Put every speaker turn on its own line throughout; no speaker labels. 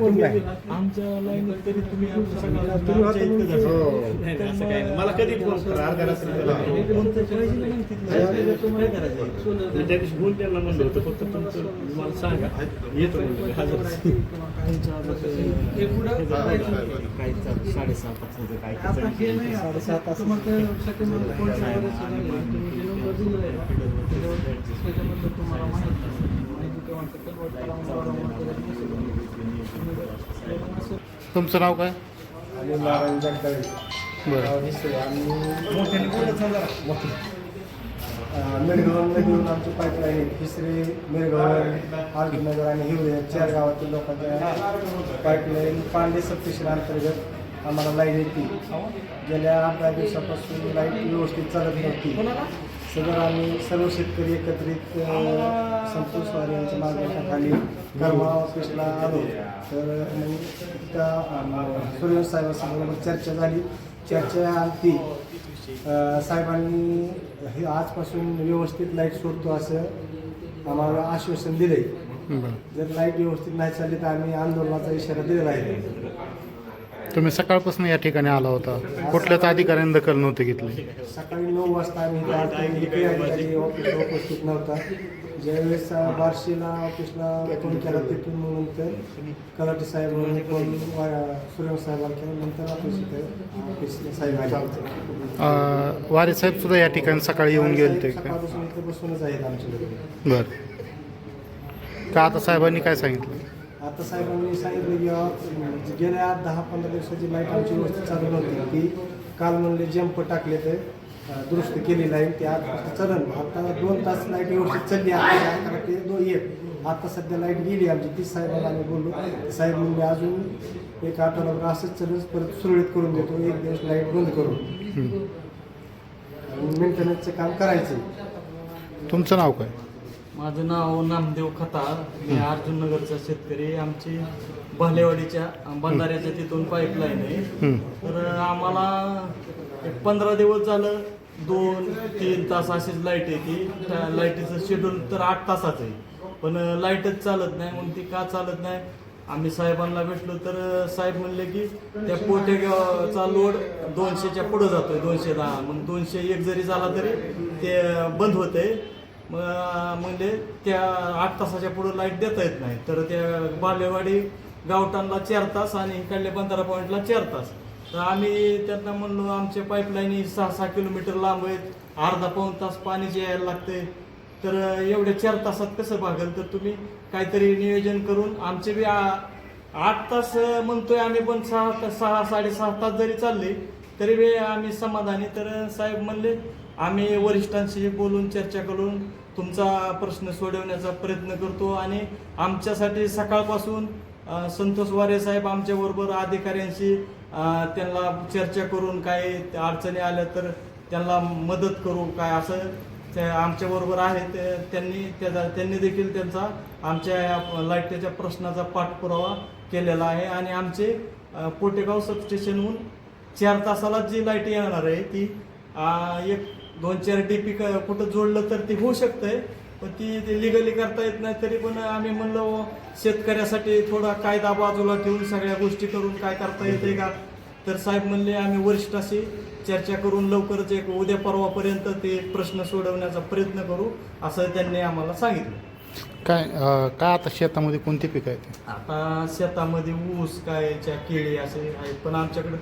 आमच्या लाईनीत तरी तुम्ही असं काय मला कधी फोन करा अर्ध्या रात्री त्या दिवशी फोन त्यांना म्हणलं होतं फक्त तुमचं मला सांगा येतो हजर काही 7:30 काय 7:30
तुमचं नाव काय?
आणि नारायण जगदाळे
बरं.
मिरगावून आमची पाईपलाईन आहे. तिसरे मिरगाव आरतीनगर आणि हिवरे 4 गावातील लोकांच्या पाईपलाईन पांडे सबस्टेशन अंतर्गत आम्हाला लाईन येते. गेल्या 8-10 दिवसापासून लाईट व्यवस्थित चालत नव्हती. सदर आम्ही सर्व शेतकरी एकत्रित संतोष वारे यांच्या मार्गदर्शनाखाली कर्मा ऑफिसला आलो. तर मग त्या सूर्यवंश साहेबांसोबत चर्चा झाली. चर्चेअंती साहेबांनी हे आजपासून व्यवस्थित लाईट सोडतो असं आम्हाला आश्वासन दिले. जर लाईट व्यवस्थित नाही चालली तर आम्ही आंदोलनाचा इशारा दिलेला आहे.
तुम्ही सकाळपासून या ठिकाणी आला होता, कुठल्याच अधिकाऱ्यांनी दखल नव्हती घेतली?
सकाळी 9 वाजता आम्ही अधिकारी ऑफिसला उपस्थित नव्हता. ज्यावेळेस बार्शीला ऑफिसला फोन केला तिथून नंतर कलाटी साहेब फोन सूर्यवंश साहेबांना केल्यानंतर ऑफिस साहेब आले.
वारे साहेब सुद्धा या ठिकाणी सकाळी येऊन गेले ते का?
सकाळपासून इथे बसूनच आहेत आमच्याकडे.
बरं. का आता साहेबांनी काय सांगितलं?
आता साहेबांनी सांगितलं की गेल्या 10-15 दिवसाची लाईट आमची व्यवस्थित चालू नव्हती. ती काल म्हणले जंप टाकले तर दुरुस्त केलेलं आहे. ते आज चलन आता 2 तास लाईट व्यवस्थित चालली. आता ते 2-1 आता सध्या लाईट गेली आमची. ती साहेबांना आम्ही बोललो. साहेब म्हणजे अजून 1 आठवडाभर असंच चलन परत सुरळीत करून देतो. 1 दिवस लाईट बंद करून मेंटेनन्सचं काम करायचं.
तुमचं नाव काय?
माझं नाव नामदेव खताळ. मी अर्जुननगरचा शेतकरी. आमची भालेवाडीच्या बंधाऱ्याच्या तिथून पाईपलाईन आहे. तर आम्हाला 15 दिवस झालं 2-3 तास अशीच लाईट येते. त्या लाईटीचं शेड्यूल तर 8 तासाचं आहे, पण लाईटच चालत नाही. मग ती का चालत नाही? आम्ही साहेबांना भेटलो तर साहेब म्हणले की त्या पोटेगावचा लोड 200च्या पुढं जातोय, 210. मग 201 जरी झाला तरी ते बंद होते. म्हणजे त्या 8 तासाच्या पुढं लाईट देता येत नाही. तर त्या बालेवाडी गावठाणला 4 तास आणि इकडल्या बंधारा पॉईंटला 4 तास. तर आम्ही त्यांना म्हणलो आमच्या पाईपलाईनी 6-6 किलोमीटर लांब आहेत, अर्धा-पाऊण तास पाणी जे यायला लागते. तर एवढ्या 4 तासात कसं भागेल? तर तुम्ही काहीतरी नियोजन करून आमचे बी 8 तास म्हणतोय आम्ही, पण 6-6.5 तास जरी चालले तरी बी आम्ही समाधानी. तर साहेब म्हणले आम्ही वरिष्ठांशी बोलून चर्चा करून तुमचा प्रश्न सोडवण्याचा प्रयत्न करतो. आणि आमच्यासाठी सकाळपासून संतोष वारे साहेब आमच्याबरोबर अधिकाऱ्यांशी त्यांना चर्चा करून काही अडचणी आल्या तर त्यांना मदत करू काय असं आमच्याबरोबर आहेत. त्यांनी देखील त्यांचा आमच्या लाईटीच्या प्रश्नाचा पाठपुरावा केलेला आहे. आणि आमचे पोटेगाव सबस्टेशनहून 4 तासाला जी लाईट येणार आहे ती 1-2-4 DP कुठं जोडलं तर ती होऊ शकतंय, पण ती लिगली करता येत नाही. तरी पण आम्ही म्हणलो शेतकऱ्यासाठी थोडा कायदा बाजूला ठेवून सगळ्या गोष्टी करून काय करता येते का? तर साहेब म्हणले आम्ही वरिष्ठाशी चर्चा करून लवकरच उद्या परवापर्यंत ते प्रश्न सोडवण्याचा प्रयत्न करू असं त्यांनी आम्हाला सांगितलं.
काय आता शेतामध्ये कोणती पिकं आहेत?
आता शेतामध्ये ऊस काय केळी असे आहेत, पण आमच्याकडे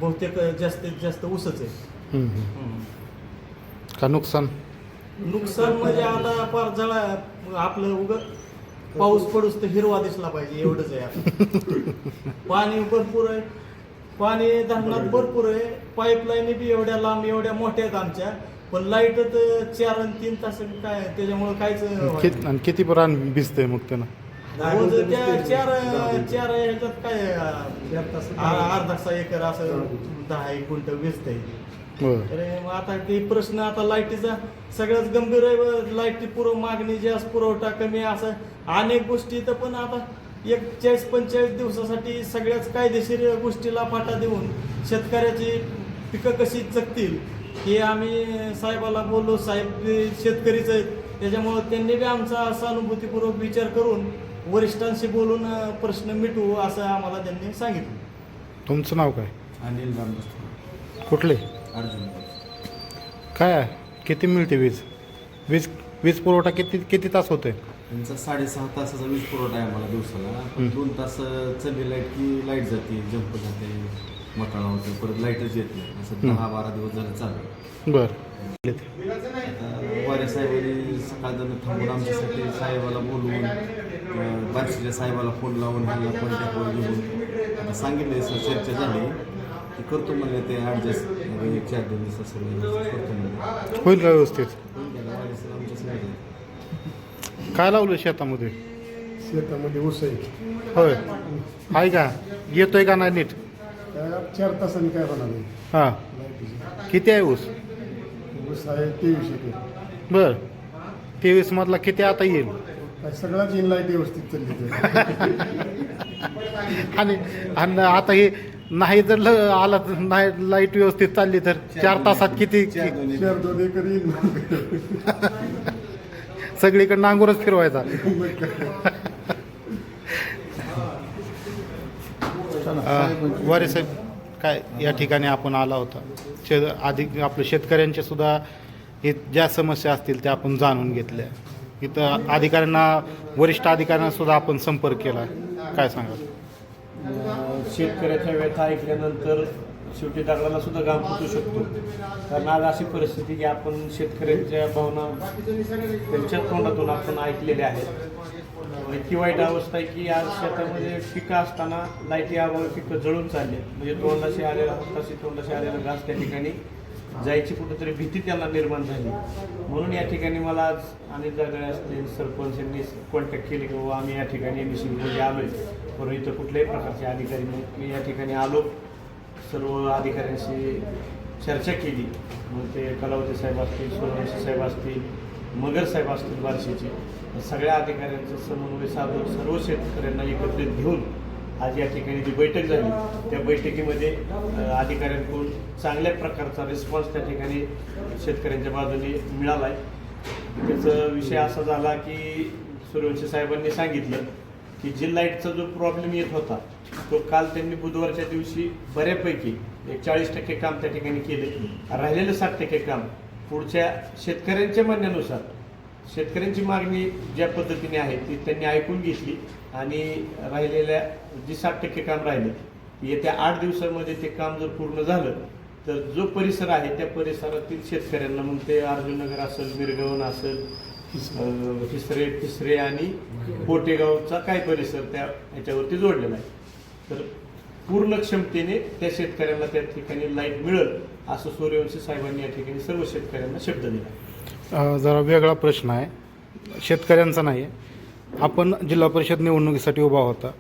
बहुतेक जास्तीत जास्त ऊसच आहे.
का नुकसान
म्हणजे आता फार जळा आपलं पाऊस पडूस तर हिरवा दिसला पाहिजे एवढंच आहे. पाणी भरपूर आहे, पाणी धरणात भरपूर आहे. पाईपलाईन बी एवढ्या लांब एवढ्या मोठ्या आहेत आमच्या, पण लाईट 4 आणि 3 तास काय त्याच्यामुळे काहीच.
आणि किती रान भिजतंय मग त्यांना?
रोज त्या 4 ह्याच्यात काय अर्धा एकर असं 10-1 क्विंटल भिजतंय. अरे मग आता ते प्रश्न आता लाईटीचा सगळ्याच गंभीर आहे. लाईटी मागणी जास्त, पुरवठा कमी, असं अनेक गोष्टी. तर पण आता 40-45 दिवसासाठी सगळ्याच कायदेशीर गोष्टीला फाटा देऊन शेतकऱ्याची पिकं कशी जगतील हे आम्ही साहेबाला बोललो. साहेब शेतकरीच आहेत, त्याच्यामुळं त्यांनी बी आमचा सहानुभूतीपूर्वक विचार करून वरिष्ठांशी बोलून प्रश्न मिटवू असं आम्हाला त्यांनी सांगितलं.
तुमचं नाव काय?
अनिल रामदास
कुठले?
अर्जुन.
काय आहे? किती मिळते वीज? वीज वीज पुरवठा किती तास होतोय?
त्यांचा 6.5 तासाचा वीज पुरवठा आहे आम्हाला दिवसाला. पण 2 तास चालली लाईट की लाईट जाते, जंप जाते, मटाळा होतो, परत लाईटच येत नाही. असं 10-12 दिवस झालं चालू.
बरं.
आता वारे साहेबांनी सकाळजण थांबून आमच्यासाठी साहेबाला बोलवून बार्शीच्या साहेबाला फोन लावून ह्यांना कॉन्टॅक्टवर घेऊन आता सांगितलं सर चर्चा झाली की करतो म्हणले ते ॲडजस्ट 1-4 दिवसात सगळं करतो म्हणले.
होईल का व्यवस्थित?
वारे सर आमच्या सगळं
काय लावलं शेतामध्ये?
शेतामध्ये ऊस आहे.
होय, आहे का? येतोय का नाही नीट?
4 तासांनी काय होणार नाही.
हां, किती आहे ऊस?
ऊस आहे 23 एकर.
बरं, 23 मधला किती आता येईल?
काय सगळ्याच इन लाईट व्यवस्थित चालली तर.
आणि आता हे नाही जर आला नाही लाईट व्यवस्थित चालली तर 4 तासात किती?
4-2 एकर येईल.
सगळीकडे नांगूरच फिरवायचा. वारे साहेब, काय या ठिकाणी आपण आला होता आधी आपल्या शेतकऱ्यांच्या सुद्धा हे ज्या समस्या असतील त्या आपण जाणून घेतल्या. इथं अधिकाऱ्यांना, वरिष्ठ अधिकाऱ्यांना सुद्धा आपण संपर्क केला. काय सांगाल?
शेतकऱ्याच्या व्यथा ऐकल्यानंतर शेवटी दगडाला सुद्धा घाम फुटू शकतो. कारण आज अशी परिस्थिती की आपण शेतकऱ्यांच्या भावना त्यांच्या तोंडातून आपण ऐकलेल्या आहेत. इतकी वाईट अवस्था आहे की आज शेतामध्ये पिकं असताना लाईटी अभावी पिकं जळून चालले. म्हणजे तोंडाशी आलेला हत्ताशी तोंडाशी आलेला घास त्या ठिकाणी जायची कुठेतरी भीती त्यांना निर्माण झाली. म्हणून या ठिकाणी मला आज अनेक जागा असतील सरपंच यांनी कॉन्टॅक्ट केले की बाबा आम्ही या ठिकाणी निश्चितमध्ये आलो आहे, परंतु इथं कुठल्याही प्रकारचे अधिकारी नाही. मी या ठिकाणी आलो, सर्व अधिकाऱ्यांशी चर्चा केली. मग ते कलावते साहेब असतील, सूर्यवंशी साहेब असतील, मगर साहेब असतील बार्शीचे, सगळ्या अधिकाऱ्यांचं समन्वय साधून सर्व शेतकऱ्यांना एकत्रित घेऊन आज या ठिकाणी जी बैठक झाली त्या बैठकीमध्ये अधिकाऱ्यांकडून चांगल्या प्रकारचा रिस्पॉन्स त्या ठिकाणी शेतकऱ्यांच्या बाजूने मिळाला आहे. त्याचा विषय असा झाला की सूर्यवंशी साहेबांनी सांगितलं की जी लाईटचा जो प्रॉब्लेम येत होता तो काल त्यांनी बुधवारच्या दिवशी बऱ्यापैकी 40% काम त्या ठिकाणी केले. राहिलेलं 60% काम पुढच्या शेतकऱ्यांच्या म्हणण्यानुसार शेतकऱ्यांची मागणी ज्या पद्धतीने आहे ती त्यांनी ऐकून घेतली आणि राहिलेल्या जी 60% काम राहिले येत्या 8 दिवसामध्ये ते काम जर पूर्ण झालं तर जो परिसर आहे त्या परिसरातील शेतकऱ्यांना, मग ते अर्जुननगर असेल, मिरगवन असेल, ठिसरे आणि पोटेगावचा काय परिसर त्या ह्याच्यावरती जोडलेला आहे, तर पूर्ण क्षमतेने त्या शेतकऱ्यांना त्या ठिकाणी लाईट मिळेल असं सूर्यवंशी साहेबांनी या ठिकाणी सर्व शेतकऱ्यांना शब्द दिला.
जरा वेगळा प्रश्न आहे, शेतकऱ्यांचा नाही आहे. आपण जिल्हा परिषद निवडणुकीसाठी उभा होता,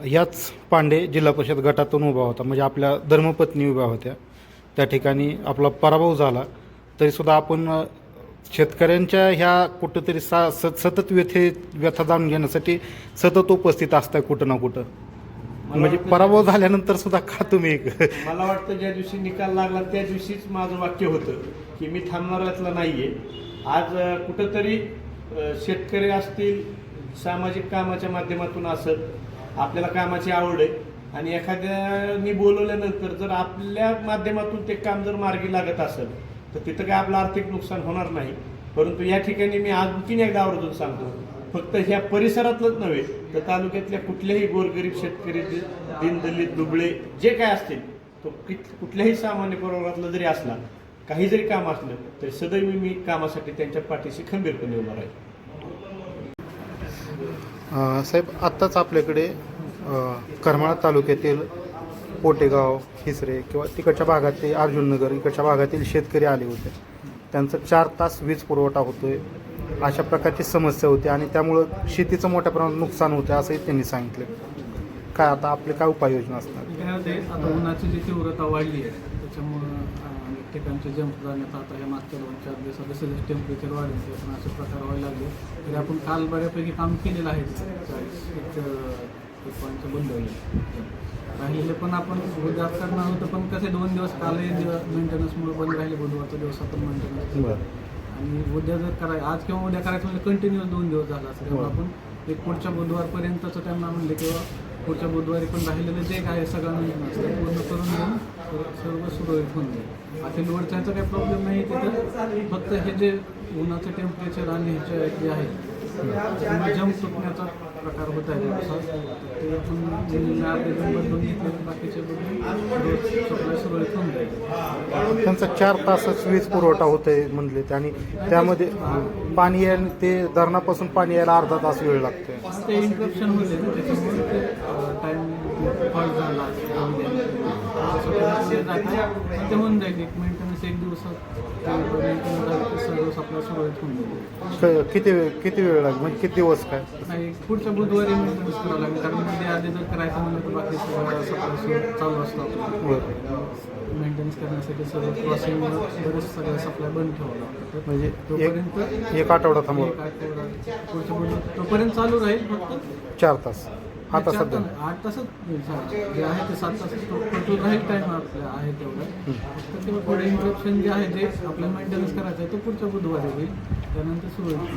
याच पांडे जिल्हा परिषद गटातून उभा होता, म्हणजे आपल्या धर्मपत्नी उभ्या होत्या. त्या ठिकाणी आपला पराभव झाला तरीसुद्धा आपण शेतकऱ्यांच्या ह्या कुठंतरी सतत व्यथा जाणून घेण्यासाठी सतत उपस्थित असताय कुठं ना कुठं. म्हणजे पराभव झाल्यानंतर सुद्धा का तुम्ही?
मला वाटतं ज्या दिवशी निकाल लागला त्या दिवशीच माझं वाक्य होतं की मी थांबणाऱ्यातला नाहीये. आज कुठंतरी शेतकरी असतील, सामाजिक कामाच्या माध्यमातून असत, आपल्याला कामाची आवड आहे आणि एखाद्याने बोलवल्यानंतर जर आपल्या माध्यमातून ते काम जर मार्गी लागत असेल तर तिथं काय आपलं आर्थिक नुकसान होणार नाही. परंतु या ठिकाणी मी आणखीन एकदा आवर्जून सांगतो, फक्त ह्या परिसरातलंच नव्हे तर तालुक्यातल्या कुठल्याही गोरगरीब शेतकरी, दीनदलित, दुबळे जे काय असतील, तो कुठल्याही सामान्य परिवारातलं जरी असला, काही जरी काम असलं तरी सदैव मी कामासाठी त्यांच्या पाठीशी खंबीरपणे उभा राहील.
साहेब, आत्ताच आपल्याकडे करमाळा तालुक्यातील पोटेगाव, हिसरे किंवा तिकडच्या भागातील अर्जुननगर इकडच्या भागातील शेतकरी आले होते. त्यांचं 4 तास वीज पुरवठा होतोय अशा प्रकारची समस्या होती आणि त्यामुळं शेतीचं मोठ्या प्रमाणात नुकसान होतं असंही त्यांनी सांगितलं. काय आता आपले काय उपाययोजना असणार?
त्यामध्ये आता उन्हाची जी तीव्रता वाढली आहे त्याच्यामुळं अनेक ठिकाणचे जंप जाण्यात आता या मागच्या 2-4 दिवसात जसं टेम्परेचर वाढेल पण असे प्रकार व्हायला लागले. तरी आपण काल बऱ्यापैकी काम केलेलं आहे. 40 पॉईंटचं बंद होईल राहिलेले पण आपण उद्या करणार होतं, पण कसे 2 दिवस काल मेंटेनन्समुळे बंद राहिले. बुधवारचा दिवस आपण मेंटेनन्स आणि उद्या जर आज किंवा उद्या करायचं म्हणजे कंटिन्युअस 2 दिवस झाला असेल. त्यामुळे आपण एक पुढच्या बुधवारपर्यंतचं त्यांना म्हणले किंवा पुढच्या बुधवारी पण राहिलेलं जे काय सगळं मेंटेनन्स ते पूर्ण करून घेऊन सर्व सुरळीत होऊन जाईल. आता लोडचा काही प्रॉब्लेम नाही तिथं, फक्त हे जे उन्हाचं टेम्परेचर आणि ह्याचे जे आहे जंप सुटण्याचा प्रकार होत आहे थोडासा, ते आपण अर्धे जण बदलून घेतले, बाकीचे बदलून सप्लाय सुरळीत होऊन जाईल.
त्यांचा 4 तासच वीज पुरवठा होतोय म्हणले ते, आणि त्यामध्ये पाणी यायला ते धरणापासून पाणी यायला अर्धा तास वेळ लागतोय.
ते इंटरप्शन होते ना, त्याच्यामुळे ते टाईम फॉल्ट झाला ते होऊन जाईल. एक मेंटेनन्स 1 दिवसात सर्व सप्लाय सुरळीत होऊन जाईल.
किती वेळ लागेल, म्हणजे किती दिवस काय?
नाही, पुढच्या बुधवारी मेंटेनन्स करावं लागेल, कारण मध्ये आधी जर करायचं म्हणलं तर बाकी सप्लाय चालू असतो आपलं. मेंटेनन्स करण्यासाठी सर्व क्रॉसिंग बरेच सगळ्या सप्लाय बंद ठेवावं लागतं.
म्हणजे
तोपर्यंत
एक आठवडा थांबवा.
पुढच्या बुधवार तोपर्यंत चालू राहील. फक्त
4 तास आता सध्या
8 तासच जे आहे ते 7 तास टोटल राहील टाईम आपल्या आहे तेवढं. फक्त तेव्हा थोडं इंटरप्शन जे आहे जे आपल्याला मेंटेनन्स करायचं आहे तो पुढच्या बुधवारी होईल, त्यानंतर सुरू होईल.